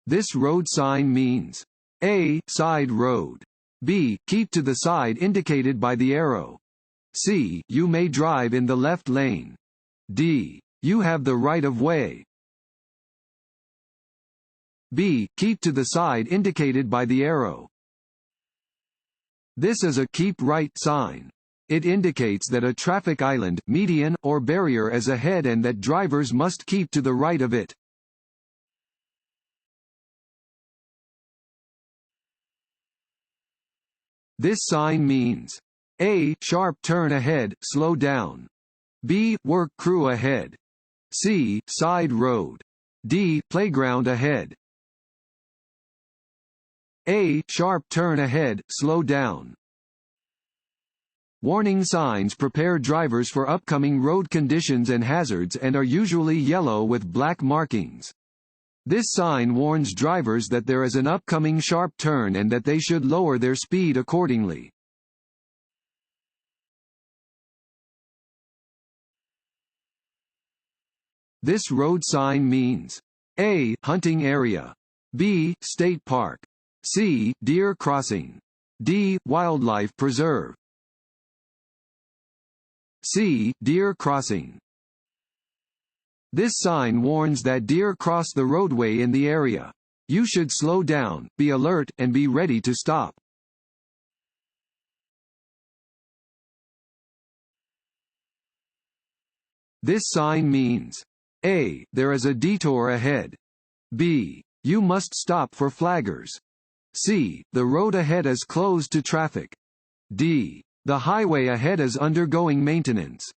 This road sign means A. Side road. B. Keep to the side indicated by the arrow. C. You may drive in the left lane. D. You have the right of way. B. Keep to the side indicated by the arrow. This is a keep right sign. It indicates that a traffic island, median, or barrier is ahead and that drivers must keep to the right of it. This sign means A. Sharp turn ahead, slow down. B. Work crew ahead. C. Side road. D. Playground ahead. A. Sharp turn ahead, slow down. Warning signs prepare drivers for upcoming road conditions and hazards and are usually yellow with black markings. This sign warns drivers that there is an upcoming sharp turn and that they should lower their speed accordingly. This road sign means A. Hunting area. B. State park. C. Deer crossing. D. Wildlife preserve. C. Deer crossing. This sign warns that deer cross the roadway in the area. You should slow down, be alert, and be ready to stop. This sign means A. There is a detour ahead. B. You must stop for flaggers. C. The road ahead is closed to traffic. D. The highway ahead is undergoing maintenance.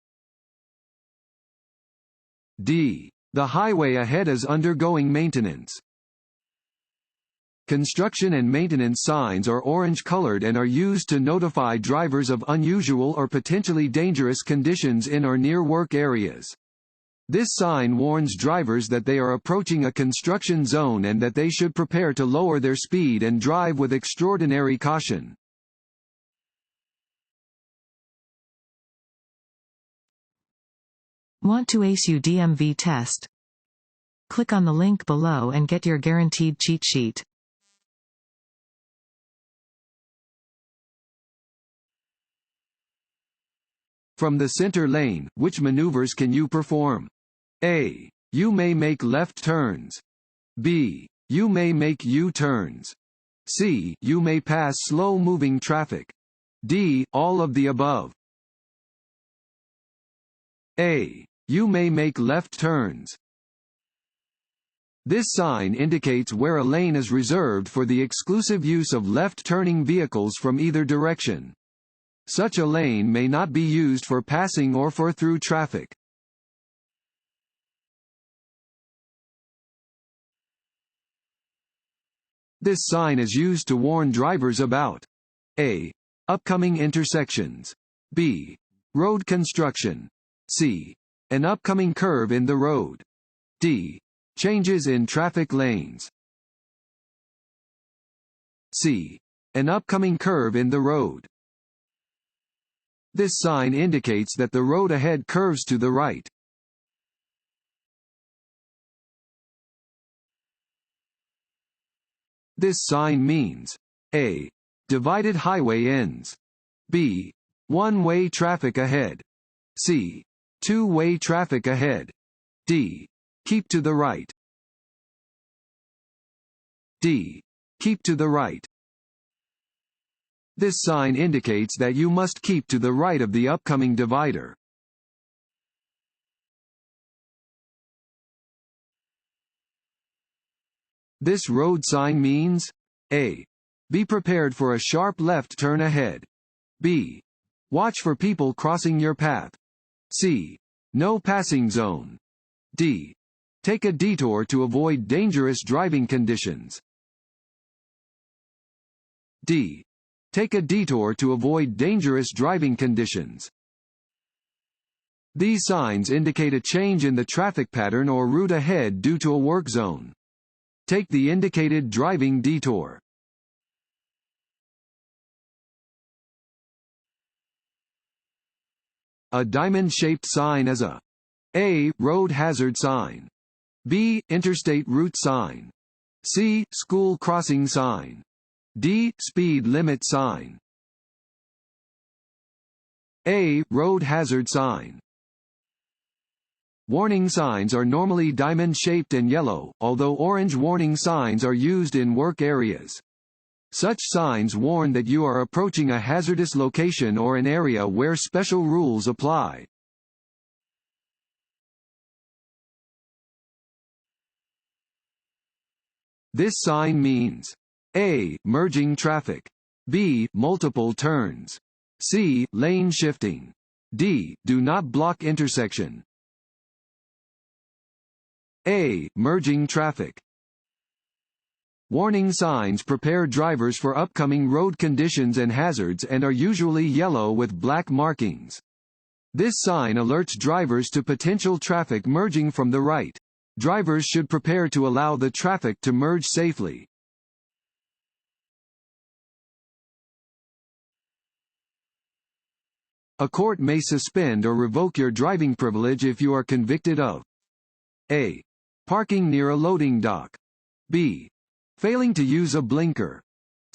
D. The highway ahead is undergoing maintenance. Construction and maintenance signs are orange-colored and are used to notify drivers of unusual or potentially dangerous conditions in or near work areas. This sign warns drivers that they are approaching a construction zone and that they should prepare to lower their speed and drive with extraordinary caution. Want to ace your DMV test? Click on the link below and get your guaranteed cheat sheet. From the center lane, which maneuvers can you perform? A. You may make left turns. B. You may make U-turns. C. You may pass slow-moving traffic. D. All of the above. A. You may make left turns. This sign indicates where a lane is reserved for the exclusive use of left-turning vehicles from either direction. Such a lane may not be used for passing or for through traffic. This sign is used to warn drivers about A. Upcoming intersections. B. Road construction. C. An upcoming curve in the road. D. Changes in traffic lanes. C. An upcoming curve in the road. This sign indicates that the road ahead curves to the right. This sign means A. Divided highway ends. B. One-way traffic ahead. C. Two-way traffic ahead. D. Keep to the right. D. Keep to the right. This sign indicates that you must keep to the right of the upcoming divider. This road sign means A. Be prepared for a sharp left turn ahead. B. Watch for people crossing your path. C. No passing zone. D. Take a detour to avoid dangerous driving conditions. D. Take a detour to avoid dangerous driving conditions. These signs indicate a change in the traffic pattern or route ahead due to a work zone. Take the indicated driving detour. A diamond-shaped sign is a A. Road hazard sign. B. Interstate route sign. C. School crossing sign. D. Speed limit sign. A. Road hazard sign. Warning signs are normally diamond-shaped and yellow, although orange warning signs are used in work areas. Such signs warn that you are approaching a hazardous location or an area where special rules apply. This sign means A. Merging traffic. B. Multiple turns. C. Lane shifting. D. Do not block intersection. A. Merging traffic. Warning signs prepare drivers for upcoming road conditions and hazards and are usually yellow with black markings. This sign alerts drivers to potential traffic merging from the right. Drivers should prepare to allow the traffic to merge safely. A court may suspend or revoke your driving privilege if you are convicted of A. Parking near a loading dock. B. Failing to use a blinker.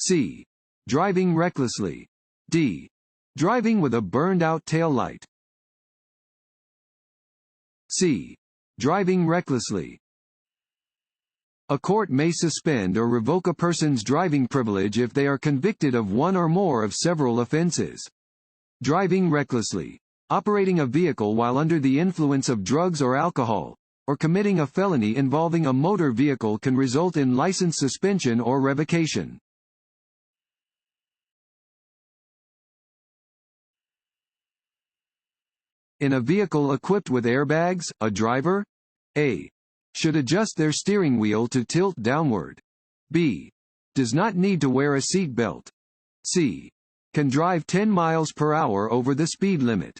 C. Driving recklessly. D. Driving with a burned-out taillight. C. Driving recklessly. A court may suspend or revoke a person's driving privilege if they are convicted of one or more of several offenses. Driving recklessly, operating a vehicle while under the influence of drugs or alcohol, or committing a felony involving a motor vehicle can result in license suspension or revocation. In a vehicle equipped with airbags, a driver A. should adjust their steering wheel to tilt downward. B. does not need to wear a seat belt. C. can drive 10 miles per hour over the speed limit.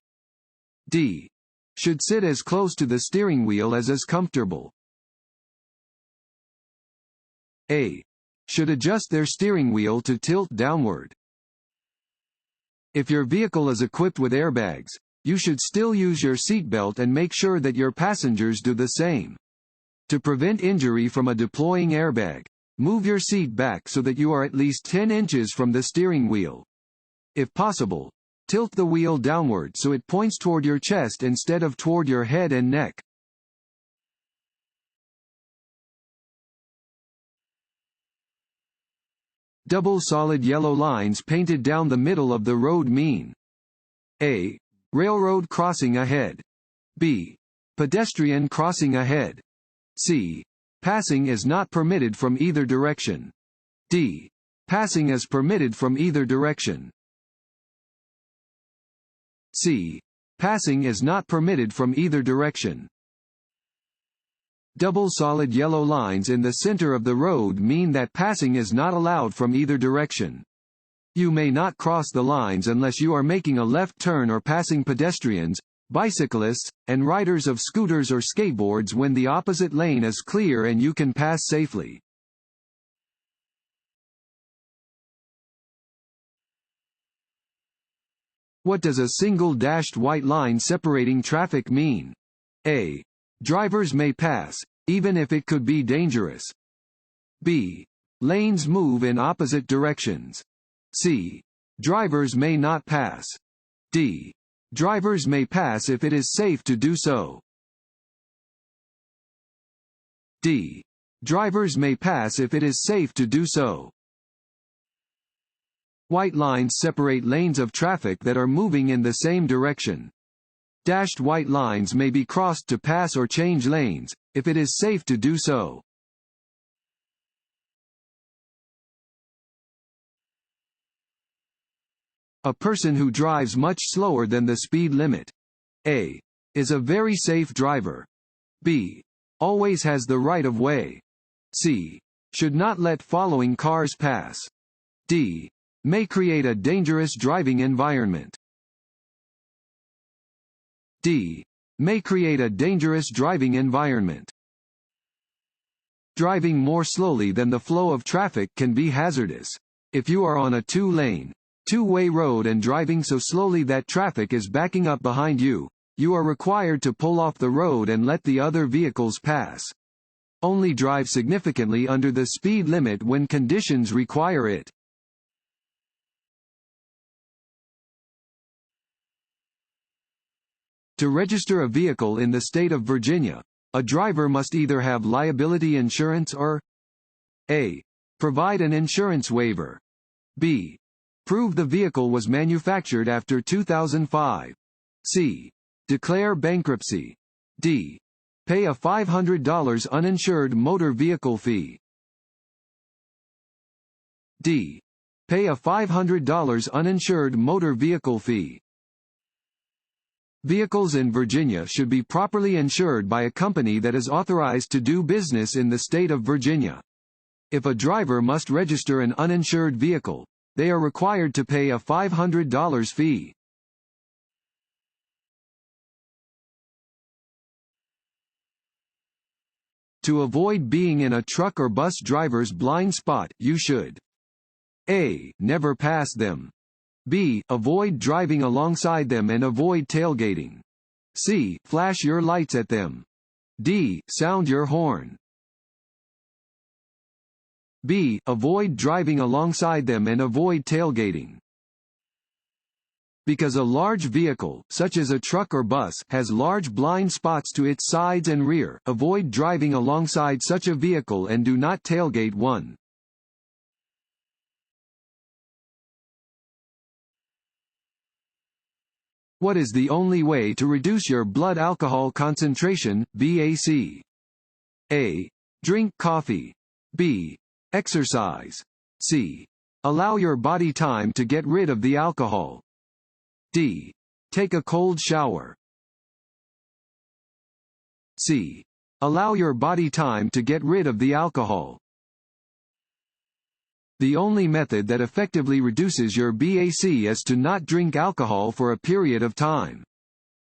D. should sit as close to the steering wheel as is comfortable. A. should adjust their steering wheel to tilt downward. If your vehicle is equipped with airbags, you should still use your seatbelt and make sure that your passengers do the same. To prevent injury from a deploying airbag, move your seat back so that you are at least 10 inches from the steering wheel. If possible, tilt the wheel downward so it points toward your chest instead of toward your head and neck. Double solid yellow lines painted down the middle of the road mean A. Railroad crossing ahead. B. Pedestrian crossing ahead. C. Passing is not permitted from either direction. D. Passing is permitted from either direction. C. Passing is not permitted from either direction. Double solid yellow lines in the center of the road mean that passing is not allowed from either direction. You may not cross the lines unless you are making a left turn or passing pedestrians, bicyclists, and riders of scooters or skateboards when the opposite lane is clear and you can pass safely. What does a single dashed white line separating traffic mean? A. Drivers may pass, even if it could be dangerous. B. Lanes move in opposite directions. C. Drivers may not pass. D. Drivers may pass if it is safe to do so. D. Drivers may pass if it is safe to do so. White lines separate lanes of traffic that are moving in the same direction. Dashed white lines may be crossed to pass or change lanes, if it is safe to do so. A person who drives much slower than the speed limit. A. is a very safe driver. B. always has the right of way. C. should not let following cars pass. D. may create a dangerous driving environment. D. may create a dangerous driving environment. Driving more slowly than the flow of traffic can be hazardous. If you are on a two-lane, two-way road and driving so slowly that traffic is backing up behind you, you are required to pull off the road and let the other vehicles pass. Only drive significantly under the speed limit when conditions require it. To register a vehicle in the state of Virginia, a driver must either have liability insurance or a. Provide an insurance waiver. b. Prove the vehicle was manufactured after 2005. c. Declare bankruptcy. d. Pay a $500 uninsured motor vehicle fee. d. Pay a $500 uninsured motor vehicle fee. Vehicles in Virginia should be properly insured by a company that is authorized to do business in the state of Virginia. If a driver must register an uninsured vehicle, they are required to pay a $500 fee. To avoid being in a truck or bus driver's blind spot, you should a. Never pass them. b. Avoid driving alongside them and avoid tailgating. c. Flash your lights at them. d. Sound your horn. b. Avoid driving alongside them and avoid tailgating. Because a large vehicle, such as a truck or bus, has large blind spots to its sides and rear, avoid driving alongside such a vehicle and do not tailgate one. What is the only way to reduce your blood alcohol concentration, BAC? A. Drink coffee. B. Exercise. C. Allow your body time to get rid of the alcohol. D. Take a cold shower. C. Allow your body time to get rid of the alcohol. The only method that effectively reduces your BAC is to not drink alcohol for a period of time.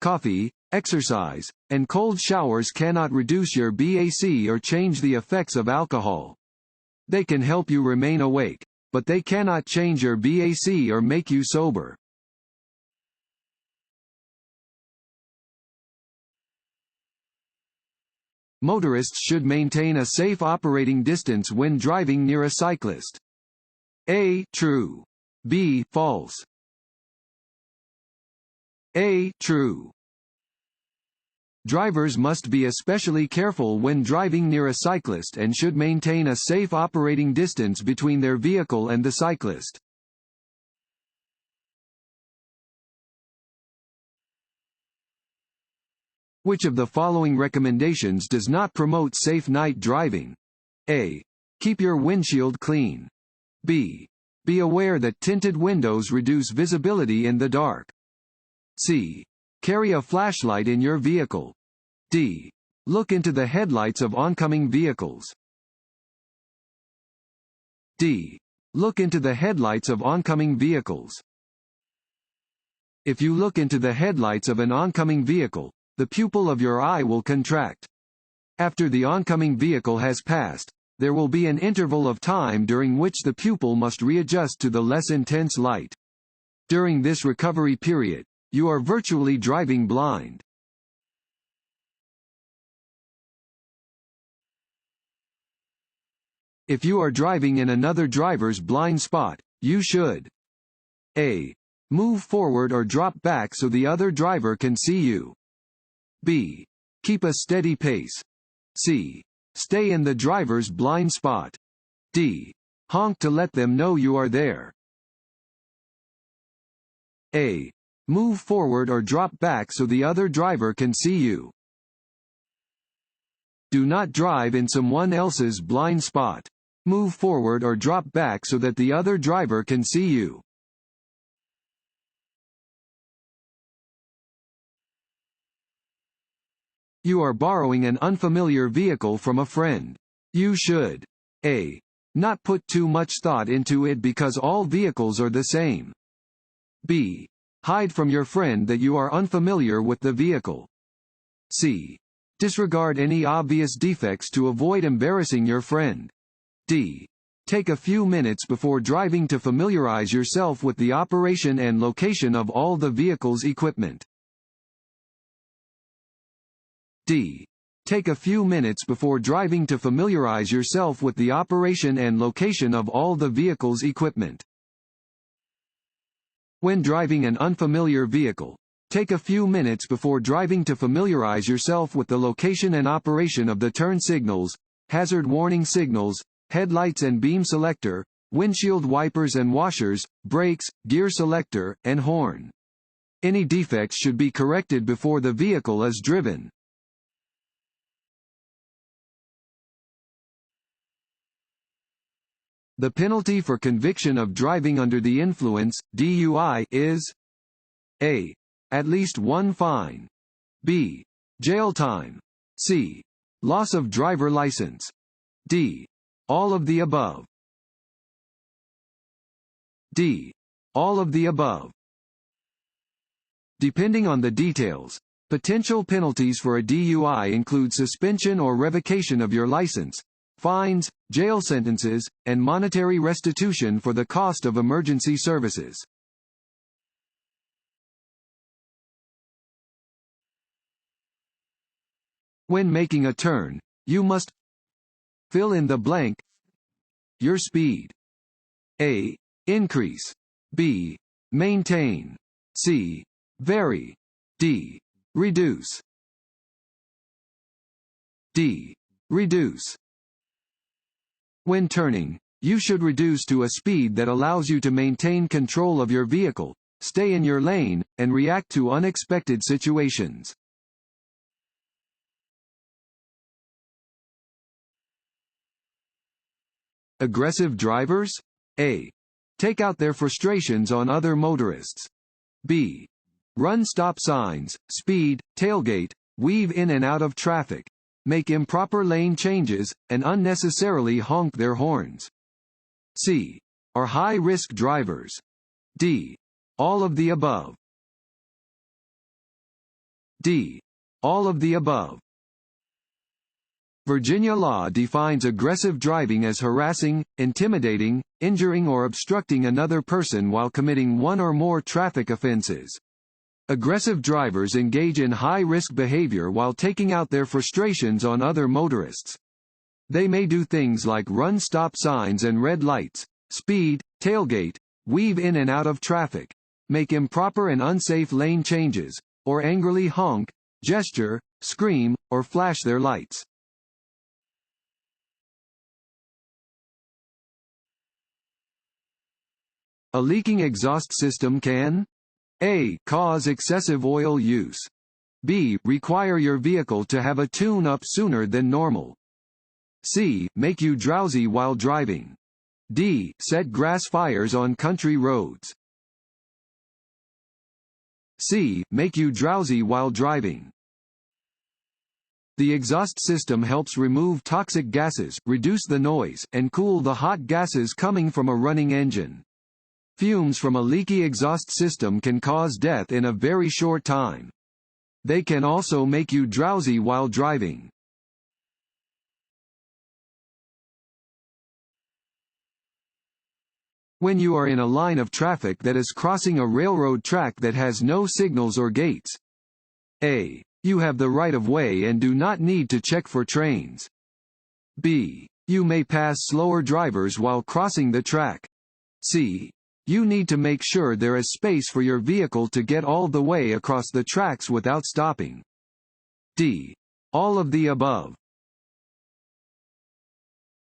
Coffee, exercise, and cold showers cannot reduce your BAC or change the effects of alcohol. They can help you remain awake, but they cannot change your BAC or make you sober. Motorists should maintain a safe operating distance when driving near a cyclist. A. True. B. False. A. True. Drivers must be especially careful when driving near a cyclist and should maintain a safe operating distance between their vehicle and the cyclist. Which of the following recommendations does not promote safe night driving? A. Keep your windshield clean. B. Be aware that tinted windows reduce visibility in the dark. C. Carry a flashlight in your vehicle. D. Look into the headlights of oncoming vehicles. D. Look into the headlights of oncoming vehicles. If you look into the headlights of an oncoming vehicle, the pupil of your eye will contract. After the oncoming vehicle has passed, there will be an interval of time during which the pupil must readjust to the less intense light. During this recovery period, you are virtually driving blind. If you are driving in another driver's blind spot, you should A. Move forward or drop back so the other driver can see you. B. Keep a steady pace. C. Stay in the driver's blind spot. D. Honk to let them know you are there. A. Move forward or drop back so the other driver can see you. Do not drive in someone else's blind spot. Move forward or drop back so that the other driver can see you. You are borrowing an unfamiliar vehicle from a friend. You should A. Not put too much thought into it because all vehicles are the same. B. Hide from your friend that you are unfamiliar with the vehicle. C. Disregard any obvious defects to avoid embarrassing your friend. D. Take a few minutes before driving to familiarize yourself with the operation and location of all the vehicle's equipment. D. Take a few minutes before driving to familiarize yourself with the operation and location of all the vehicle's equipment. When driving an unfamiliar vehicle, take a few minutes before driving to familiarize yourself with the location and operation of the turn signals, hazard warning signals, headlights and beam selector, windshield wipers and washers, brakes, gear selector, and horn. Any defects should be corrected before the vehicle is driven. The penalty for conviction of driving under the influence, DUI, is A. At least one fine. B. Jail time. C. Loss of driver license. D. All of the above. D. All of the above. Depending on the details, potential penalties for a DUI include suspension or revocation of your license, fines, jail sentences, and monetary restitution for the cost of emergency services. When making a turn, you must fill in the blank. Your speed. A. Increase. B. Maintain. C. Vary. D. Reduce. D. Reduce. When turning, you should reduce to a speed that allows you to maintain control of your vehicle, stay in your lane, and react to unexpected situations. Aggressive drivers? A. Take out their frustrations on other motorists. B. Run stop signs, speed, tailgate, weave in and out of traffic, make improper lane changes, and unnecessarily honk their horns. C. Are high-risk drivers. D. All of the above. D. All of the above. Virginia law defines aggressive driving as harassing, intimidating, injuring or obstructing another person while committing one or more traffic offenses. Aggressive drivers engage in high-risk behavior while taking out their frustrations on other motorists. They may do things like run stop signs and red lights, speed, tailgate, weave in and out of traffic, make improper and unsafe lane changes, or angrily honk, gesture, scream, or flash their lights. A leaking exhaust system can A. Cause excessive oil use. B. Require your vehicle to have a tune-up sooner than normal. C. Make you drowsy while driving. D. Set grass fires on country roads. C. Make you drowsy while driving. The exhaust system helps remove toxic gases, reduce the noise, and cool the hot gases coming from a running engine. Fumes from a leaky exhaust system can cause death in a very short time. They can also make you drowsy while driving. When you are in a line of traffic that is crossing a railroad track that has no signals or gates. A. You have the right of way and do not need to check for trains. B. You may pass slower drivers while crossing the track. C. You need to make sure there is space for your vehicle to get all the way across the tracks without stopping. D. All of the above.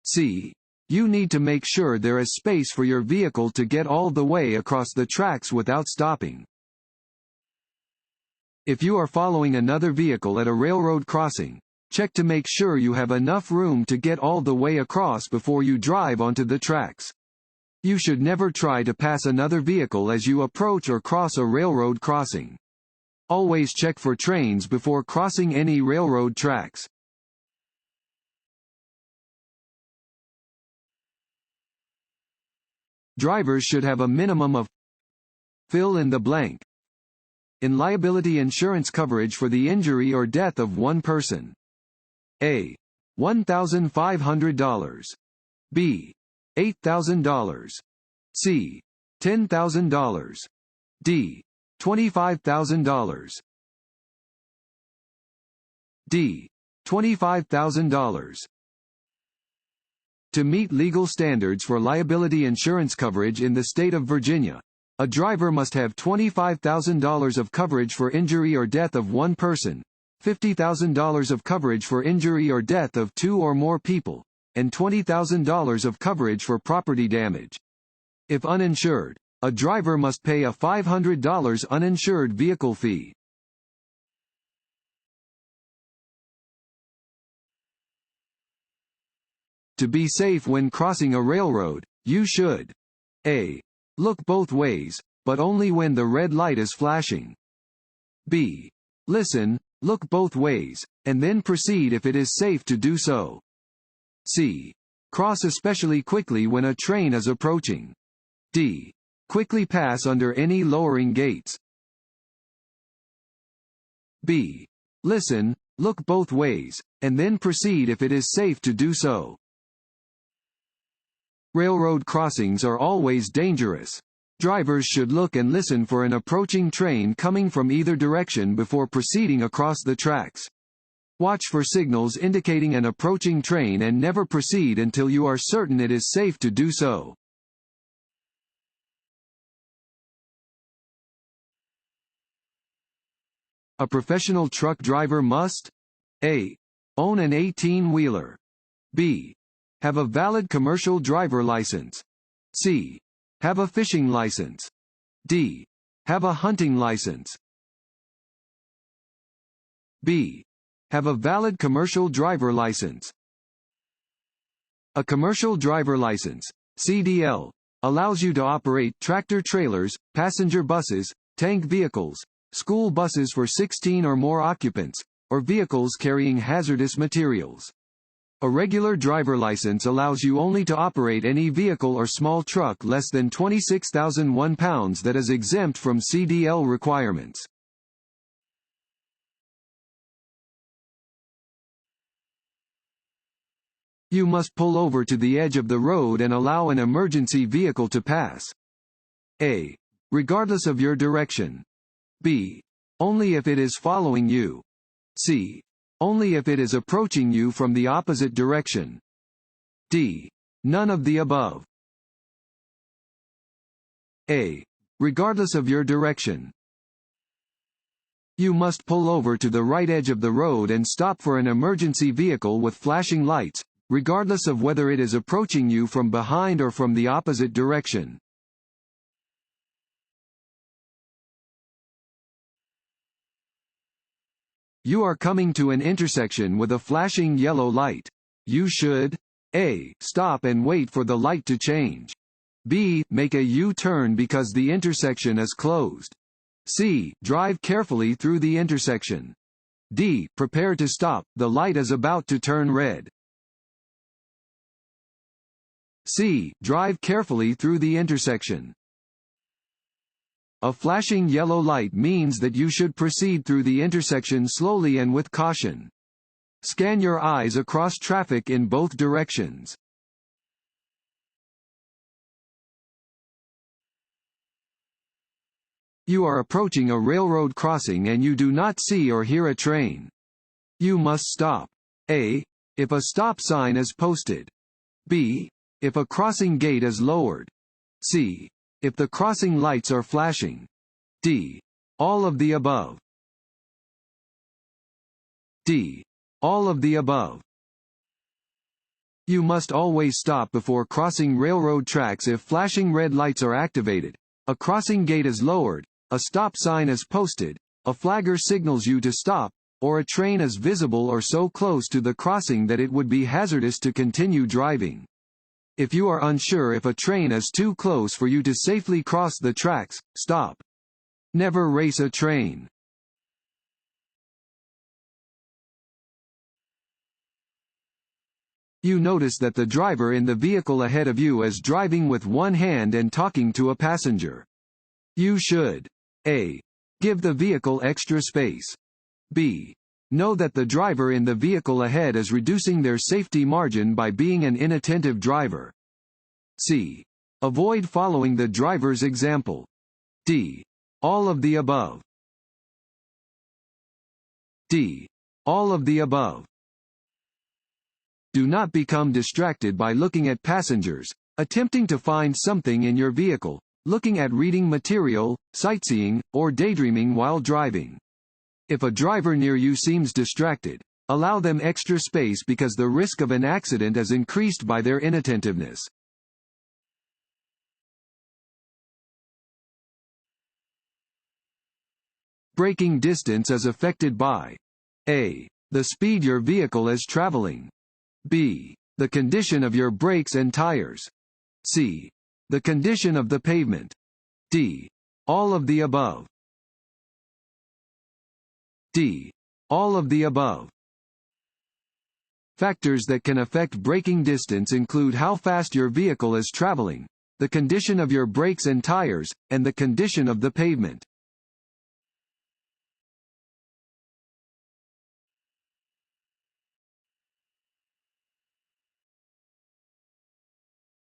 C. You need to make sure there is space for your vehicle to get all the way across the tracks without stopping. If you are following another vehicle at a railroad crossing, check to make sure you have enough room to get all the way across before you drive onto the tracks. You should never try to pass another vehicle as you approach or cross a railroad crossing. Always check for trains before crossing any railroad tracks. Drivers should have a minimum of fill in the blank in liability insurance coverage for the injury or death of one person. A. $1,500. B. $8,000. C. $10,000. D. $25,000. D. $25,000. To meet legal standards for liability insurance coverage in the state of Virginia, a driver must have $25,000 of coverage for injury or death of one person, $50,000 of coverage for injury or death of two or more people, and $20,000 of coverage for property damage. If uninsured, a driver must pay a $500 uninsured vehicle fee. To be safe when crossing a railroad, you should A. Look both ways, but only when the red light is flashing. B. Listen, look both ways, and then proceed if it is safe to do so. C. Cross especially quickly when a train is approaching. D. Quickly pass under any lowering gates. B. Listen, look both ways, and then proceed if it is safe to do so. Railroad crossings are always dangerous. Drivers should look and listen for an approaching train coming from either direction before proceeding across the tracks. Watch for signals indicating an approaching train and never proceed until you are certain it is safe to do so. A professional truck driver must A. Own an 18-wheeler. B. Have a valid commercial driver license. C. Have a fishing license. D. Have a hunting license. B. Have a valid commercial driver license. A commercial driver license, CDL, allows you to operate tractor-trailers, passenger buses, tank vehicles, school buses for 16 or more occupants, or vehicles carrying hazardous materials. A regular driver license allows you only to operate any vehicle or small truck less than 26,001 pounds that is exempt from CDL requirements. You must pull over to the edge of the road and allow an emergency vehicle to pass. A. Regardless of your direction. B. Only if it is following you. C. Only if it is approaching you from the opposite direction. D. None of the above. A. Regardless of your direction. You must pull over to the right edge of the road and stop for an emergency vehicle with flashing lights, regardless of whether it is approaching you from behind or from the opposite direction. You are coming to an intersection with a flashing yellow light. You should A. Stop and wait for the light to change. B. Make a U-turn because the intersection is closed. C. Drive carefully through the intersection. D. Prepare to stop, the light is about to turn red. C. Drive carefully through the intersection. A flashing yellow light means that you should proceed through the intersection slowly and with caution. Scan your eyes across traffic in both directions. You are approaching a railroad crossing and you do not see or hear a train. You must stop. A. If a stop sign is posted. B. If a crossing gate is lowered. C. If the crossing lights are flashing. D. All of the above. D. All of the above. You must always stop before crossing railroad tracks if flashing red lights are activated, a crossing gate is lowered, a stop sign is posted, a flagger signals you to stop, or a train is visible or so close to the crossing that it would be hazardous to continue driving. If you are unsure if a train is too close for you to safely cross the tracks, stop. Never race a train. You notice that the driver in the vehicle ahead of you is driving with one hand and talking to a passenger. You should A. Give the vehicle extra space. B. Know that the driver in the vehicle ahead is reducing their safety margin by being an inattentive driver. C. Avoid following the driver's example. D. All of the above. D. All of the above. Do not become distracted by looking at passengers, attempting to find something in your vehicle, looking at reading material, sightseeing, or daydreaming while driving. If a driver near you seems distracted, allow them extra space because the risk of an accident is increased by their inattentiveness. Braking distance is affected by A. The speed your vehicle is traveling. B. The condition of your brakes and tires. C. The condition of the pavement. D. All of the above. D. All of the above. Factors that can affect braking distance include how fast your vehicle is traveling, the condition of your brakes and tires, and the condition of the pavement.